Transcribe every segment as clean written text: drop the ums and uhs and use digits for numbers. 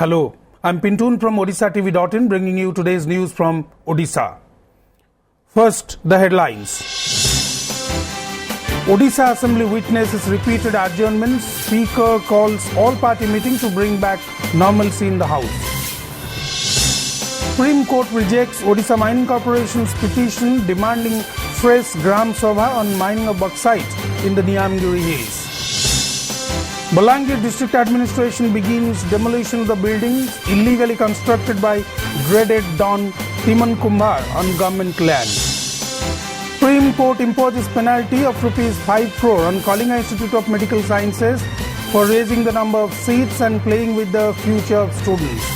Hello, I'm Pintoon from Odishatv.in bringing you today's news from Odisha. First, the headlines. Odisha Assembly witnesses repeated adjournments. Speaker calls all-party meeting to bring back normalcy in the House. Supreme Court rejects Odisha Mining Corporation's petition demanding fresh Gram Sabha on mining of bauxite in the Niyamgiri Hills. Balangir District Administration begins demolition of the buildings illegally constructed by dreaded Don Timan Kumbar on government land. Supreme Court imposes penalty of ₹5 crore on Kalinga Institute of Medical Sciences for raising the number of seats and playing with the future of students.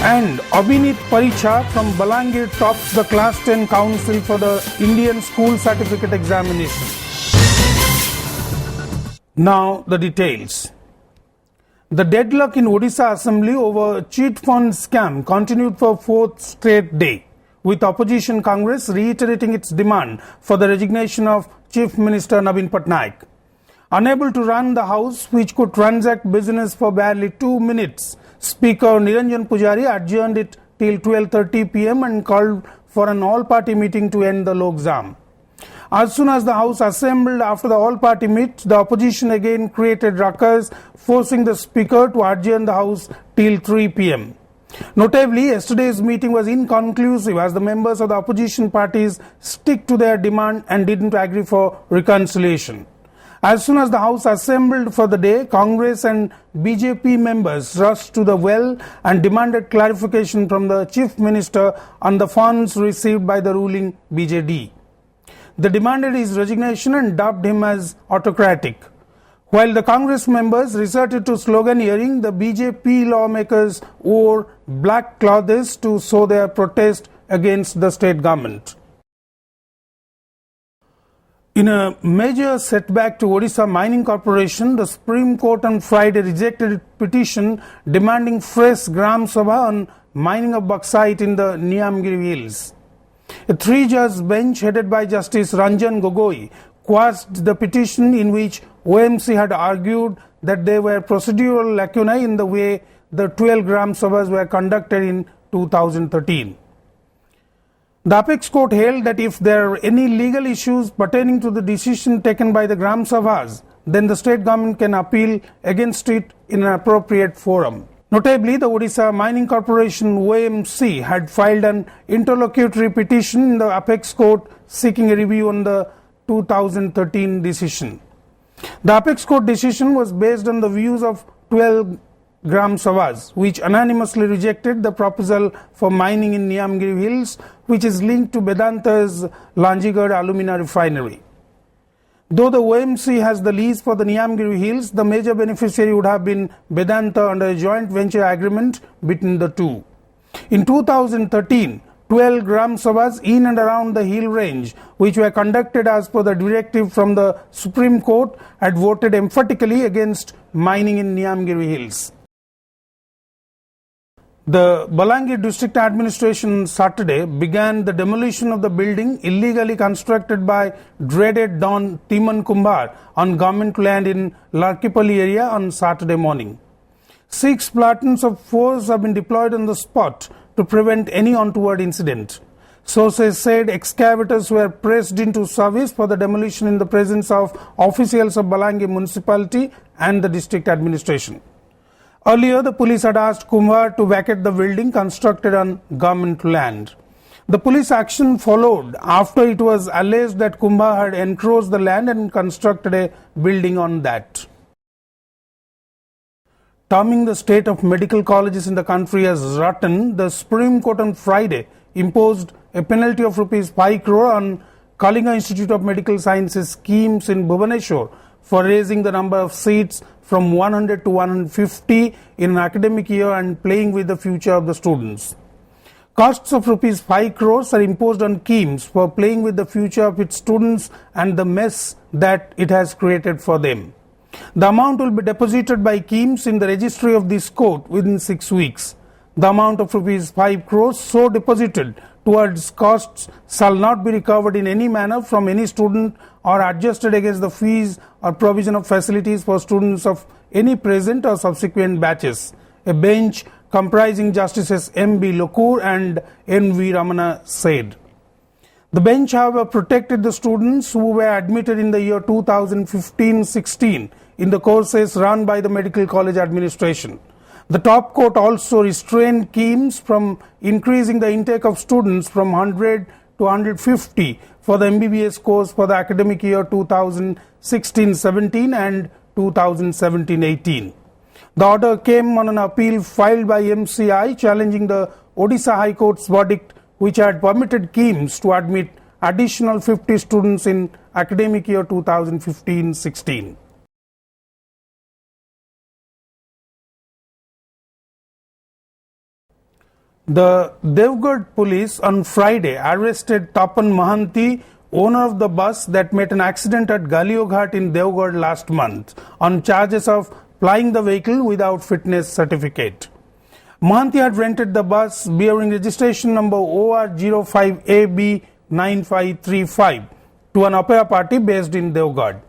And Abhinit Paricha from Balangir tops the Class 10 Council for the Indian School Certificate Examination. Now the details. The deadlock in Odisha Assembly over cheat fund scam continued for fourth straight day, with opposition Congress reiterating its demand for the resignation of Chief Minister Naveen Patnaik. Unable to run the House, which could transact business for barely 2 minutes, Speaker Niranjan Pujari adjourned it till 12:30 p.m. and called for an all-party meeting to end the Lok Jam. As soon as the House assembled after the all-party meet, the opposition again created ruckus, forcing the Speaker to adjourn the House till 3 p.m. Notably, yesterday's meeting was inconclusive as the members of the opposition parties stick to their demand and didn't agree for reconciliation. As soon as the House assembled for the day, Congress and BJP members rushed to the well and demanded clarification from the Chief Minister on the funds received by the ruling BJD. They demanded his resignation and dubbed him as autocratic. While the Congress members resorted to sloganeering, the BJP lawmakers wore black clothes to show their protest against the state government. In a major setback to Odisha Mining Corporation, the Supreme Court on Friday rejected its petition demanding fresh Gram Sabha on mining of bauxite in the Niyamgiri Hills. A 3-judge bench headed by Justice Ranjan Gogoi quashed the petition, in which OMC had argued that there were procedural lacunae in the way the 12 Gram Sabhas were conducted in 2013. The Apex Court held that if there are any legal issues pertaining to the decision taken by the Gram Sabhas, then the state government can appeal against it in an appropriate forum. Notably, the Odisha Mining Corporation OMC had filed an interlocutory petition in the Apex Court seeking a review on the 2013 decision. The Apex Court decision was based on the views of 12 Gram Sabhas, which unanimously rejected the proposal for mining in Niyamgiri Hills, which is linked to Vedanta's Lanjigad alumina refinery. Though the OMC has the lease for the Niyamgiri Hills, the major beneficiary would have been Vedanta under a joint venture agreement between the two. In 2013, 12 Gram Sabhas in and around the hill range, which were conducted as per the directive from the Supreme Court, had voted emphatically against mining in Niyamgiri Hills. The Balangir District Administration on Saturday began the demolition of the building illegally constructed by dreaded Don Timan Kumbar on government land in Larkipalli area on Saturday morning. 6 platoons of force have been deployed on the spot to prevent any untoward incident. Sources said excavators were pressed into service for the demolition in the presence of officials of Balangir municipality and the district administration. Earlier, the police had asked Kumbar to vacate the building constructed on government land. The police action followed after it was alleged that Kumbar had encroached the land and constructed a building on that. Terming the state of medical colleges in the country as rotten, the Supreme Court on Friday imposed a penalty of ₹5 crore on Kalinga Institute of Medical Sciences schemes in Bhubaneswar for raising the number of seats from 100 to 150 in an academic year and playing with the future of the students. Costs of ₹5 crores are imposed on KIMS for playing with the future of its students and the mess that it has created for them. The amount will be deposited by KIMS in the registry of this court within 6 weeks. The amount of ₹5 crores so deposited towards costs shall not be recovered in any manner from any student or adjusted against the fees or provision of facilities for students of any present or subsequent batches. A bench comprising Justices M.B. Lokur and N.V. Ramana said. The bench, however, protected the students who were admitted in the year 2015-16 in the courses run by the Medical College Administration. The top court also restrained KIMS from increasing the intake of students from 100 to 150 for the MBBS course for the academic year 2016-17 and 2017-18. The order came on an appeal filed by MCI challenging the Odisha High Court's verdict, which had permitted KIMS to admit additional 50 students in academic year 2015-16. The Devgarh police on Friday arrested Tapan Mahanti, owner of the bus that met an accident at Galioghat in Devgarh last month, on charges of plying the vehicle without fitness certificate. Mahanti had rented the bus bearing registration number OR05AB9535 to an opera party based in Devgarh.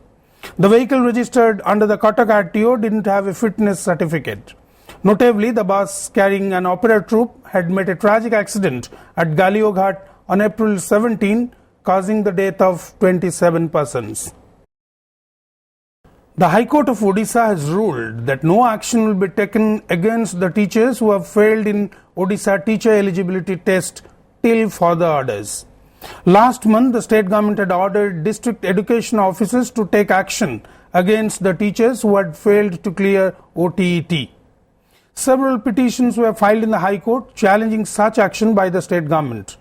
The vehicle registered under the Cuttack RTO didn't have a fitness certificate. Notably, the bus carrying an opera troupe had met a tragic accident at Galioghat on April 17, causing the death of 27 persons. The High Court of Odisha has ruled that no action will be taken against the teachers who have failed in Odisha teacher eligibility test till further orders. Last month, the state government had ordered district education officers to take action against the teachers who had failed to clear OTET. Several petitions were filed in the High Court challenging such action by the state government.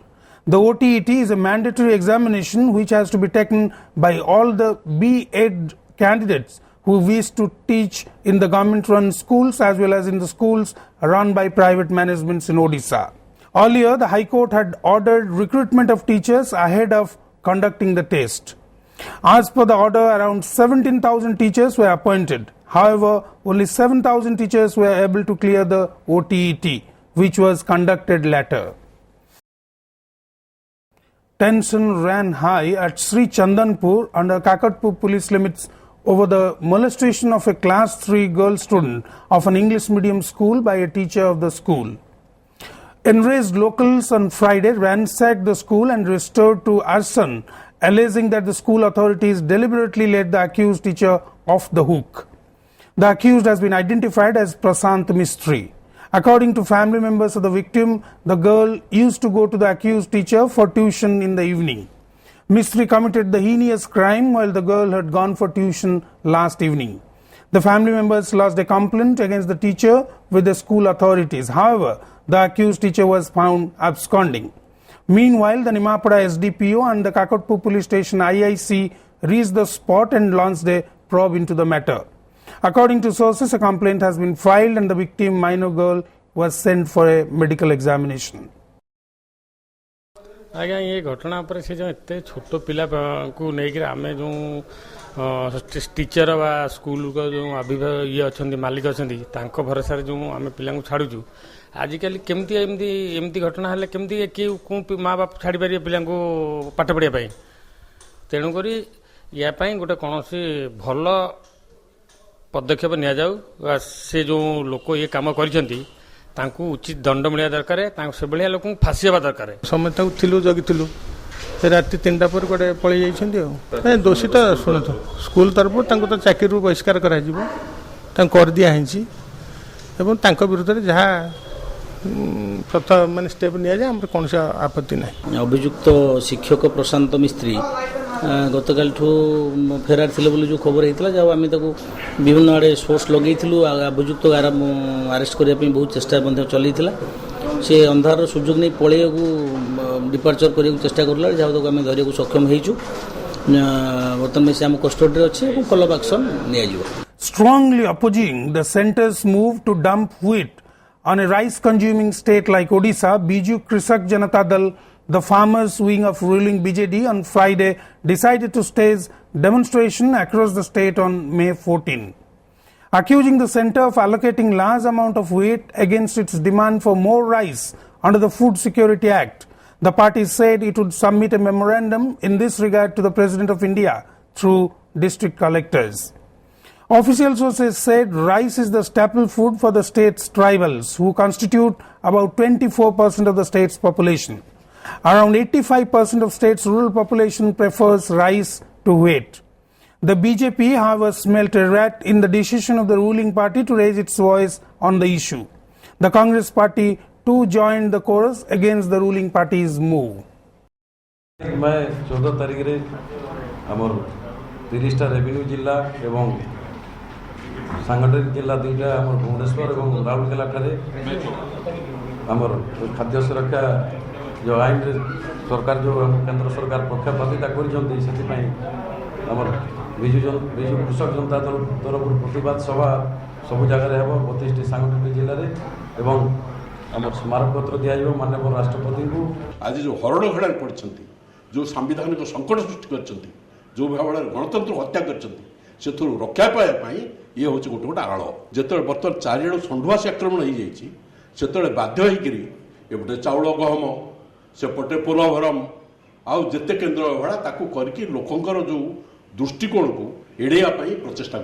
The OTET is a mandatory examination which has to be taken by all the B.Ed candidates who wish to teach in the government-run schools as well as in the schools run by private managements in Odisha. Earlier, the High Court had ordered recruitment of teachers ahead of conducting the test. As per the order, around 17,000 teachers were appointed. However, only 7,000 teachers were able to clear the OTET, which was conducted later. Tension ran high at Sri Chandanpur under Kakatpur police limits over the molestation of a class 3 girl student of an English medium school by a teacher of the school. Enraged locals on Friday ransacked the school and restored to arson, alleging that the school authorities deliberately let the accused teacher off the hook. The accused has been identified as Prasant Mistry. According to family members of the victim, the girl used to go to the accused teacher for tuition in the evening. Mistry committed the heinous crime while the girl had gone for tuition last evening. The family members lodged a complaint against the teacher with the school authorities. However, the accused teacher was found absconding. Meanwhile, the Nimapada SDPO and the Kakatpur police station IIC reached the spot and launched a probe into the matter. According to sources, a complaint has been filed and the victim, minor girl, was sent for a medical examination. आज्ञा ये घटना पर से जो एत छोट पिला को लेकर आम जो टीचर बा स्कूल को जो ये अच्छा मालिक अच्छा भरोसा जो आम पिला छाड़ू आजिकल केमती एमती एमती घटना है केमती किए कौन माँ बाप छाड़ी पारे पिला पाठ पढ़ाई तेणुक या गोटे कौन भल पदक्षेप नि जाऊ से जो लोक ये कम कर उचित दंड मिलवा दरकार से भाया लोक फाँसी हवा दरकार समस्त थिलु जगिलु राति 3टा पर गोटे पलि जाइए दोषी तो शुणु स्कूल तरफ तो चाकरी बहिष्कार कर दिखाई विरुद्ध में जहाँ प्रथम मान स्टेप नि कौन आपत्ति ना अभियुक्त शिक्षक प्रशांत मिस्त्री गतकाल फेरार थे बोली जो खबर होता जहाँ आम विभिन्न आड़े सोर्स लगे अभियुक्त आरेस्ट करने बहुत चेष्टा चलता से अंधार सुजोग नहीं पलैया डिपार्चर करने चेष्टा करला जहाँ तक आम धरिया सक्षम होइछु बर्तमान से आम कस्टडी अच्छे फॉलोअप एक्शन नि Strongly opposing the centre's move to dump wheat on a rice-consuming state like Odisha, Biju Krisak Janata Dal, the farmers' wing of ruling BJD, on Friday decided to stage demonstration across the state on May 14. Accusing the centre of allocating large amount of wheat against its demand for more rice under the Food Security Act, the party said it would submit a memorandum in this regard to the President of India through district collectors. Official sources said rice is the staple food for the state's tribals, who constitute about 24% of the state's population. Around 85% of state's rural population prefers rice to wheat. The BJP, however, smelt a rat in the decision of the ruling party to raise its voice on the issue. The Congress party too joined the chorus against the ruling party's move. मैं 14 तारीख रे आमर 30टा revenue जिला एवं सांगठनिक जिला दुईटा आमर भुवनेश्वर और राउरकेला ठारे आमर खाद्य सुरक्षा जो आईन रे सरकार जो केंद्र सरकार पक्षपातिता करछन्ती सेति पई आमर बिजु कृषक जनता दल तरफ प्रतिवाद सभा सब जगह रे हेबो 32टी सांगठनिक जिला रे एवं आमर स्मारक पत्र दिया जो माननीय राष्ट्रपति को आज जो हरण घड़ा पड़छन्ती जो सांविधानिक संकट सृष्टि करछन्ती जो भाव गणतंत्र हत्या करछन्ती से रक्षा पाइबा ये हूँ गोटे गोटे आड़ जिते बर्तमान चारिड़ षंढुआसी आक्रमण हो जाइए से बाध्य होकर एपटे चाउल गहम सेपटे पोल भरम आउ जिते केन्द्र भाड़ा ताकू करके लोकंकर जो दृष्टिकोण को एड़ाई प्रचेषा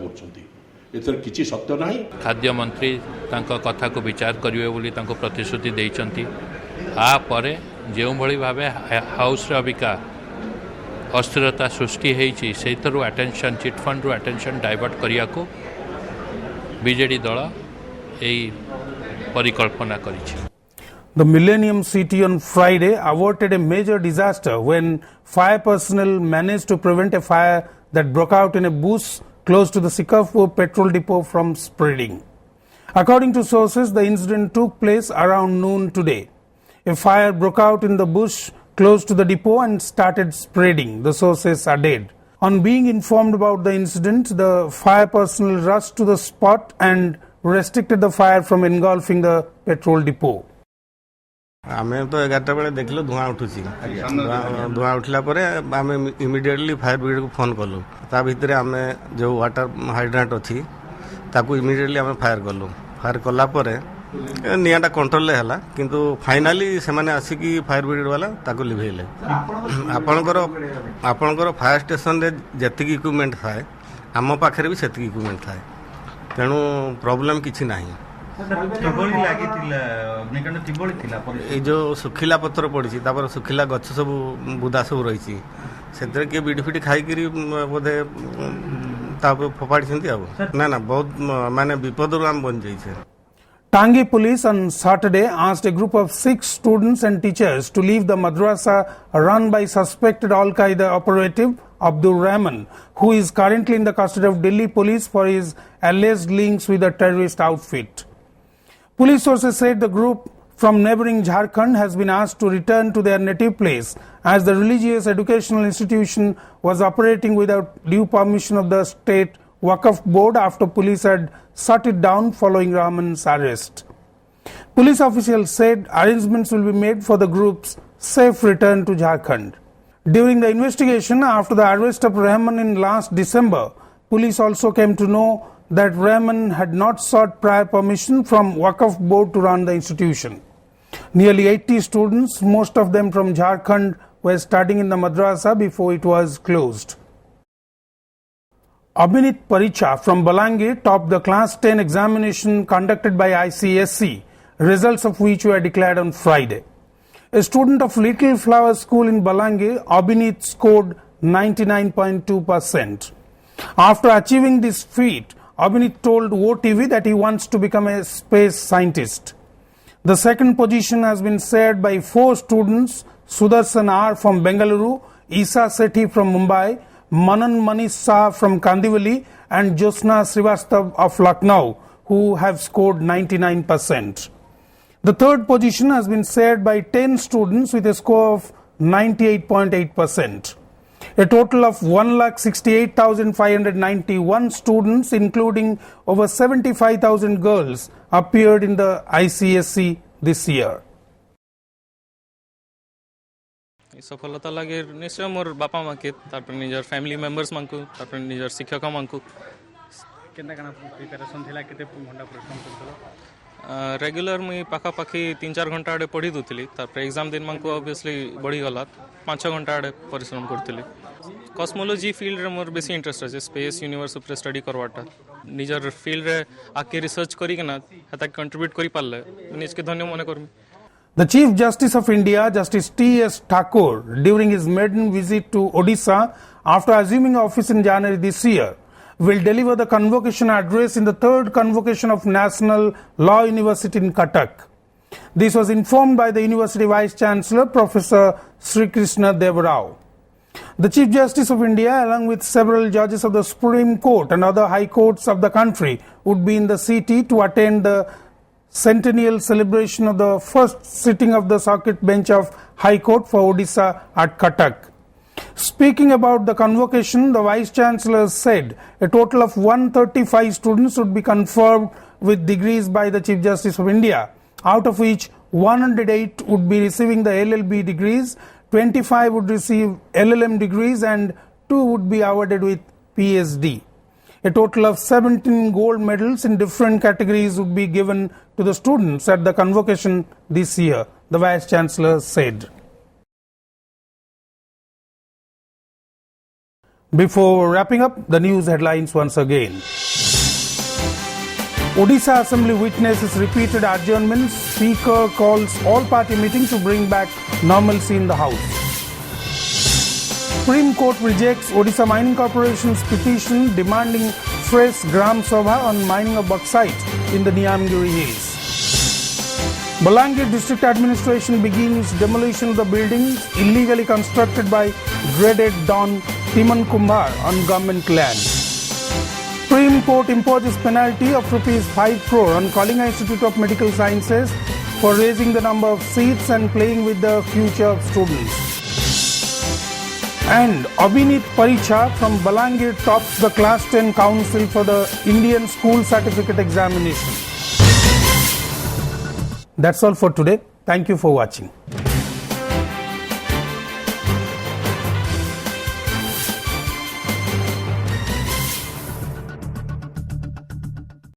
कर किसी सत्य ना। खाद्य मंत्री कथा को विचार करेंगे बोली प्रतिश्रुति देइचंती आपर जो भाव हाउस अबिका अस्थिरता सृष्टि होती से अटेंशन चिटफंड अटेंशन डाइवर्ट करने को बीजेडी दल यही परिकल्पना करिछि। The Millennium City on Friday averted a major disaster when fire personnel managed to prevent a fire that broke out in a bush close to the Sikarpur petrol depot from spreading. According to sources, the incident took place around noon today. A fire broke out in the bush close to the depot and started spreading, the sources added. On being informed about the incident, the fire personnel rushed to the spot and restricted the fire from engulfing the petrol depot. आमे तो 11टा बेले देखलो धुआं उठुची धुआं उठला परे आमे immediately fire brigade को फोन कलु ता भितरे आमे जो वाटर हाइड्रेंट अछि ताकू इमिडिएटली आमे फायर कला परे नियाटा कंट्रोल ले हला किंतु फाइनली से माने आसी की फायर ब्रिगेड वाला ताकू लिभेले आपणकर फायर स्टेशन रे जति इक्विपमेंट थाए आम पाखरे भी सेति इक्विपमेंट थाए तेणु प्रॉब्लम किछि नाही। जो सुखिला पत्र पड़ी तापर सुखिला गछ सब बुदा सब रही से किए बिडी फिडी खाई बोधे फोपाड़ी ना बहुत माने विपद आम बन जाइए। Tangi police on Saturday asked a group of 6 students and teachers to leave the madrasa run by suspected Al-Qaeda operative Abdul Rahman, who is currently in the custody of Delhi police for his alleged links with the terrorist outfit. Police sources said the group from neighboring Jharkhand has been asked to return to their native place as the religious educational institution was operating without due permission of the state Waqf board after police had shut it down following Rahman's arrest. Police officials said arrangements will be made for the group's safe return to Jharkhand. During the investigation after the arrest of Rahman in last December, police also came to know that Rahman had not sought prior permission from Waqf board to run the institution. Nearly 80 students, most of them from Jharkhand, were studying in the madrasa before it was closed. Abhinit Paricha from Balangir topped the Class 10 examination conducted by ICSC, results of which were declared on Friday. A student of Little Flower School in Balangir, Abhinit scored 99.2%. After achieving this feat, Abhinit told OTV that he wants to become a space scientist. The second position has been shared by 4 students, Sudarshan R from Bengaluru, Isa Sethi from Mumbai, Manan Manish Shah from Kandivali and Josna Srivastav of Lucknow, who have scored 99%. The third position has been shared by 10 students with a score of 98.8%. A total of 1,68,591 students, including over 75,000 girls, appeared in the ICSC this year. सफलता लगे निश्चय मोर बापा माँ के निजर family members मानकु निजर शिक्षक मानकु केना केना प्रिपरेशन थिला केते घंटा परिश्रम करथलो रेगुलर मुई पाखा पाखी 3-4 घंटा आड़े पढ़ी दूथली एग्जाम दिन मानकु ऑब्वियसली बढ़ी गला 5-6 घंटा आड़े परिश्रम करथली कस्मोलोजी फील्ड रे मोर बेसी इंटरेस्ट अछि स्पेस यूनिवर्स ऊपर स्टडी करवाटा निजर फील्ड रे आके रिसर्च करी के ना हता कंट्रीब्यूट करी पाले निज के धन्य मने करमी. The Chief Justice of India, Justice T.S. Thakur, during his maiden visit to Odisha after assuming office in January this year, will deliver the convocation address in the third convocation of National Law University in Cuttack. This was informed by the University Vice Chancellor, Professor Sri Krishna Deva Rao. The Chief Justice of India, along with several judges of the Supreme Court and other high courts of the country, would be in the city to attend the centennial celebration of the first sitting of the circuit bench of High Court for Odisha at Cuttack. Speaking about the convocation, the Vice Chancellor said a total of 135 students would be conferred with degrees by the Chief Justice of India, out of which 108 would be receiving the LLB degrees, 25 would receive LLM degrees and 2 would be awarded with PhD. A total of 17 gold medals in different categories would be given to the students at the convocation this year, the Vice Chancellor said. Before wrapping up, the news headlines once again. Odisha Assembly witnesses repeated adjournments. Speaker calls all party meeting to bring back normalcy in the House. Supreme Court rejects Odisha Mining Corporation's petition demanding fresh Gram Sabha on mining of bauxite in the Niyamgiri Hills. Balangir District Administration begins demolition of the buildings illegally constructed by dreaded Don Timan Kumar on government land. Supreme Court imposes penalty of ₹5 crore on Kalinga Institute of Medical Sciences for raising the number of seats and playing with the future of students. And Abhinit Paricha from Balangir tops the Class 10 Council for the Indian School Certificate Examination. That's all for today. Thank you for watching.